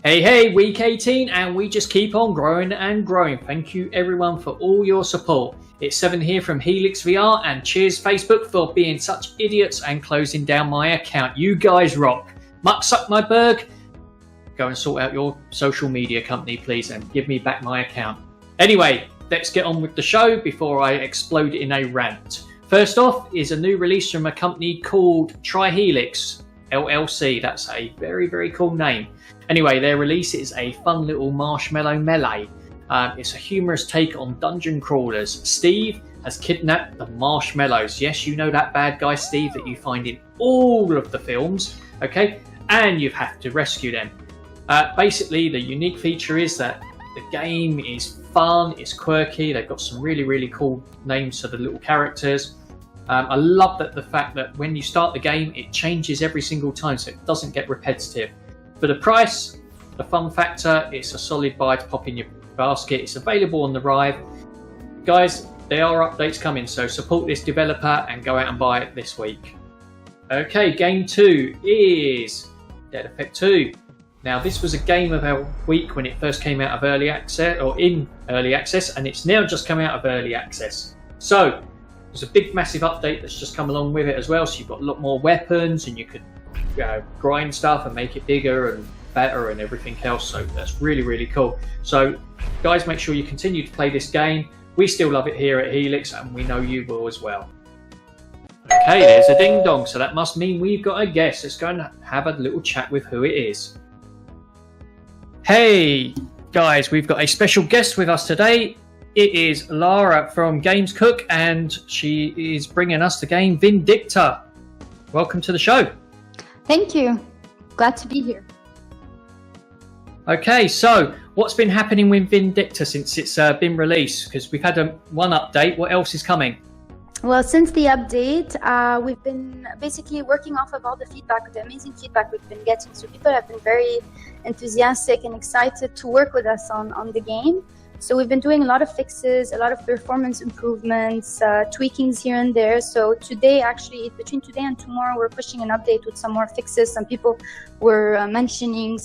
Hey, week 18, and we just keep on growing and growing. Thank you everyone for all your support. It's 7 here from Helixxvr, and cheers Facebook for being such idiots and closing down my account. You guys rock. Muck suck my berg. Go and sort out your social media company, please, and give me back my account. Anyway, let's get on with the show before I explode in a rant. First off is a new release from a company called Helixxvr LLC. That's a very, very cool name. Anyway, their release is a fun little Marshmallow melee. It's a humorous take on dungeon crawlers. Steve has kidnapped the Marshmallows. Yes, you know that bad guy Steve that you find in all of the films, okay? And you have to rescue them. Basically, the unique feature is that the game is fun, it's quirky, they've got some really, really cool names for the little characters. I love the fact that when you start the game, it changes every single time, so it doesn't get repetitive. For the price, the fun factor, it's a solid buy to pop in your basket. It's available on the Rive. Guys, there are updates coming, so support this developer and go out and buy it this week. Okay, game 2 is Dead Effect 2. Now, this was a game of our week when it first came out of early access, or in early access, and it's now just come out of early access. So, there's a big, massive update that's just come along with it as well, so you've got a lot more weapons, and you could grind stuff and make it bigger and better and everything else, so that's really, really cool. So guys, make sure you continue to play this game. We still love it here at Helix, and we know you will as well. Okay, there's a ding dong, so that must mean we've got a guest. Let's go and have a little chat with who it is. Hey guys, we've got a special guest with us today. It is Lara from Games Cook, and she is bringing us the game Vindicta. Welcome to the show. Thank you. Glad to be here. Okay, so what's been happening with Vindicta since it's been released? Because we've had one update. What else is coming? Well, since the update, we've been basically working off of all the feedback, the amazing feedback we've been getting. So people have been very enthusiastic and excited to work with us on the game. So we've been doing a lot of fixes, a lot of performance improvements, tweakings here and there. So today, actually, between today and tomorrow, we're pushing an update with some more fixes. Some people were mentioning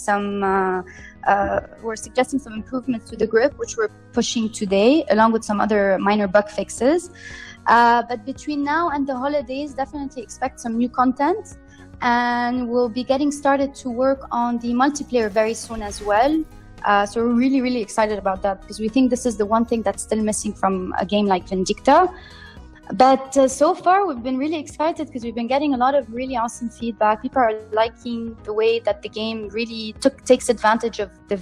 we're suggesting some improvements to the grip, which we're pushing today, along with some other minor bug fixes. But between now and the holidays, definitely expect some new content. And we'll be getting started to work on the multiplayer very soon as well. So we're really, really excited about that, because we think this is the one thing that's still missing from a game like Vindicta. But so far, we've been really excited because we've been getting a lot of really awesome feedback. People are liking the way that the game really takes advantage of the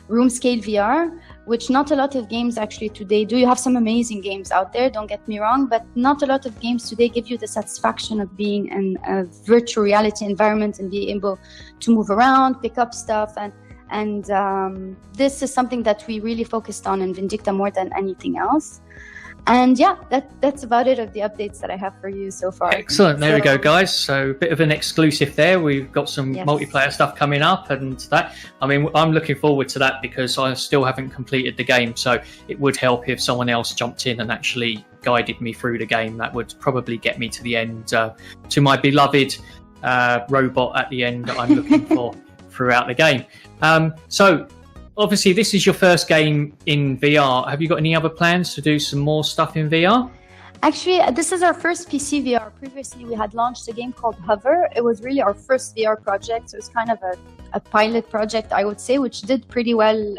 room scale VR, which not a lot of games actually today do. You have some amazing games out there, don't get me wrong, but not a lot of games today give you the satisfaction of being in a virtual reality environment and being able to move around, pick up stuff, and this is something that we really focused on in Vindicta more than anything else. And yeah, that's about it of the updates that I have for you so far. Excellent. There we go, guys. So a bit of an exclusive there. We've got some multiplayer stuff coming up, and that. I mean, I'm looking forward to that because I still haven't completed the game. So it would help if someone else jumped in and actually guided me through the game. That would probably get me to the end, to my beloved robot at the end that I'm looking for throughout the game. So obviously, this is your first game in VR. Have you got any other plans to do some more stuff in VR? Actually, this is our first PC VR. Previously, we had launched a game called Hover. It was really our first VR project. So it's kind of a pilot project, I would say, which did pretty well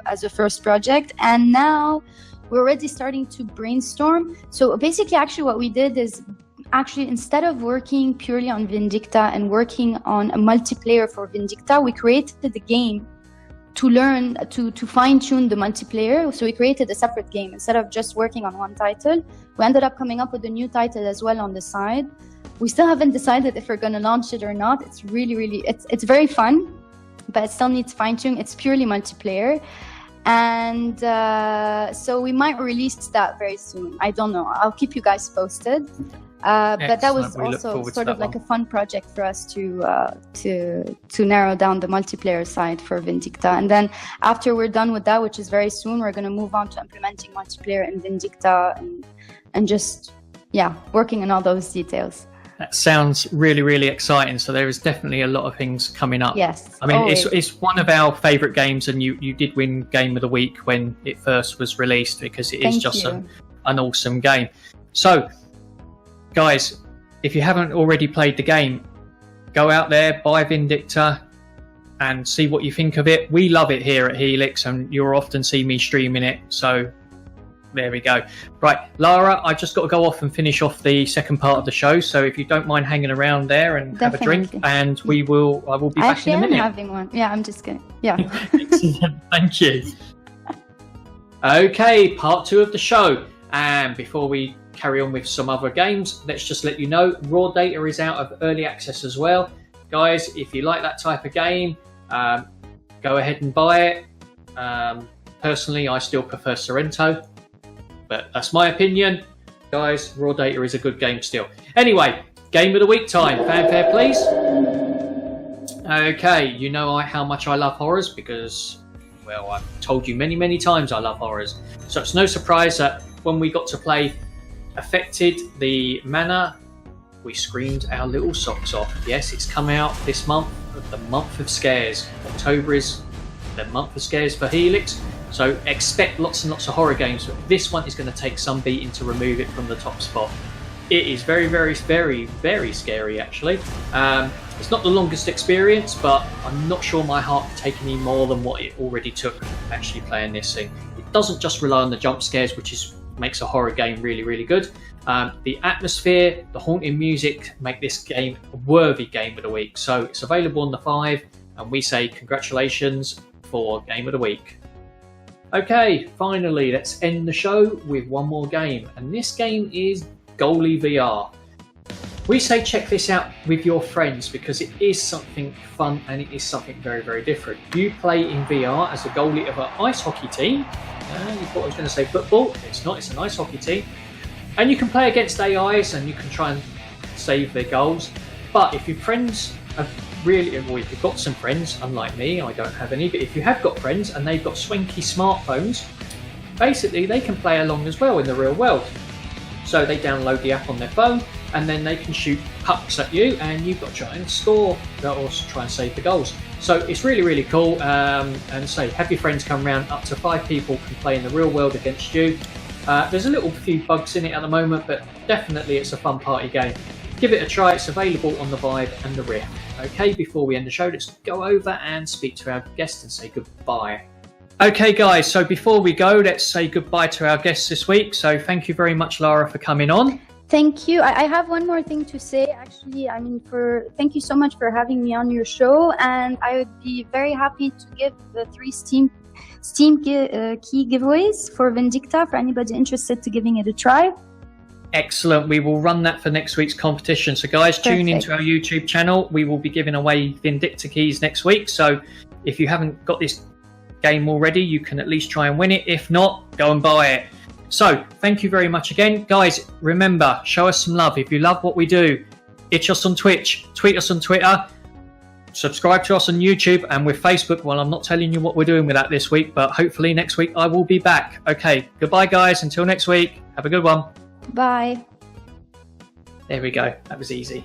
as a first project. And now we're already starting to brainstorm. So basically, actually, what we did is instead of working purely on Vindicta and working on a multiplayer for Vindicta, we created the game to learn to fine-tune the multiplayer. So we created a separate game instead of just working on one title. We ended up coming up with a new title as well on the side. We still haven't decided if we're going to launch it or not. It's really it's very fun, but it still needs fine-tuning. It's purely multiplayer, and so we might release that very soon. I don't know, I'll keep you guys posted. But that was also sort of like a fun project for us to narrow down the multiplayer side for Vindicta. And then after we're done with that, which is very soon, we're going to move on to implementing multiplayer in Vindicta and just, working on all those details. That sounds really, really exciting. So there is definitely a lot of things coming up. Yes. I mean, it's one of our favourite games, and you did win Game of the Week when it first was released, because it is just an awesome game. So, guys, if you haven't already played the game, go out there, buy Vindicta, and see what you think of it. We love it here at Helix, and you'll often see me streaming it. So there we go. Right, Lara, I just got to go off and finish off the second part of the show. So if you don't mind hanging around there and have a drink, and I will be back in a minute. I'm having one. Yeah, I'm just kidding. Yeah. Excellent. Thank you. Okay, part 2 of the show. And before we carry on with some other games, let's just let you know Raw Data is out of early access as well. Guys, if you like that type of game, go ahead and buy it. Personally, I still prefer Sorrento, but that's my opinion. Guys, Raw Data is a good game still. Anyway, Game of the Week time. Fanfare, please. Okay, you know how much I love horrors because, well, I've told you many, many times I love horrors. So it's no surprise that when we got to play Affected the Manor, we screamed our little socks off. Yes, it's come out this month, the month of scares. October is the month of scares for Helix, so expect lots and lots of horror games, but this one is going to take some beating to remove it from the top spot. It is very, very, very, very scary, actually. It's not the longest experience, but I'm not sure my heart can take any more than what it already took actually playing this thing. It doesn't just rely on the jump scares, which makes a horror game really, really good. The atmosphere, the haunting music make this game a worthy Game of the Week. So it's available on the 5, and we say congratulations for Game of the Week. Okay, finally, let's end the show with one more game, and this game is Lovely VR. We say check this out with your friends because it is something fun and it is something very, very different. You play in VR as a goalie of an ice hockey team. You thought I was going to say football. It's not, it's an ice hockey team. And you can play against AIs and you can try and save their goals. But if your friends are really, well, if you've got some friends, unlike me, I don't have any, but if you have got friends and they've got swanky smartphones, basically they can play along as well in the real world. So they download the app on their phone and then they can shoot pucks at you and you've got to try and score or try and save the goals. So it's really, really cool. And say, have your friends come round. Up to 5 people can play in the real world against you. There's a little few bugs in it at the moment, but definitely it's a fun party game. Give it a try. It's available on the Vive and the Rift. Okay, before we end the show, let's go over and speak to our guest and say goodbye. Okay, guys, so before we go, let's say goodbye to our guests this week. So thank you very much, Lara, for coming on. Thank you. I have one more thing to say, actually. I mean, thank you so much for having me on your show, and I would be very happy to give the 3 Steam key giveaways for Vindicta for anybody interested to giving it a try. Excellent. We will run that for next week's competition. So guys, tune into our YouTube channel. We will be giving away Vindicta keys next week. So if you haven't got this game already, you can at least try and win it. If not, go and buy it. So thank you very much again. Guys, remember, show us some love. If you love what we do, itch us on Twitch, tweet us on Twitter, subscribe to us on YouTube and with Facebook. Well, I'm not telling you what we're doing with that this week, but hopefully next week I will be back. Okay, goodbye guys. Until next week, have a good one. Bye. There we go. That was easy.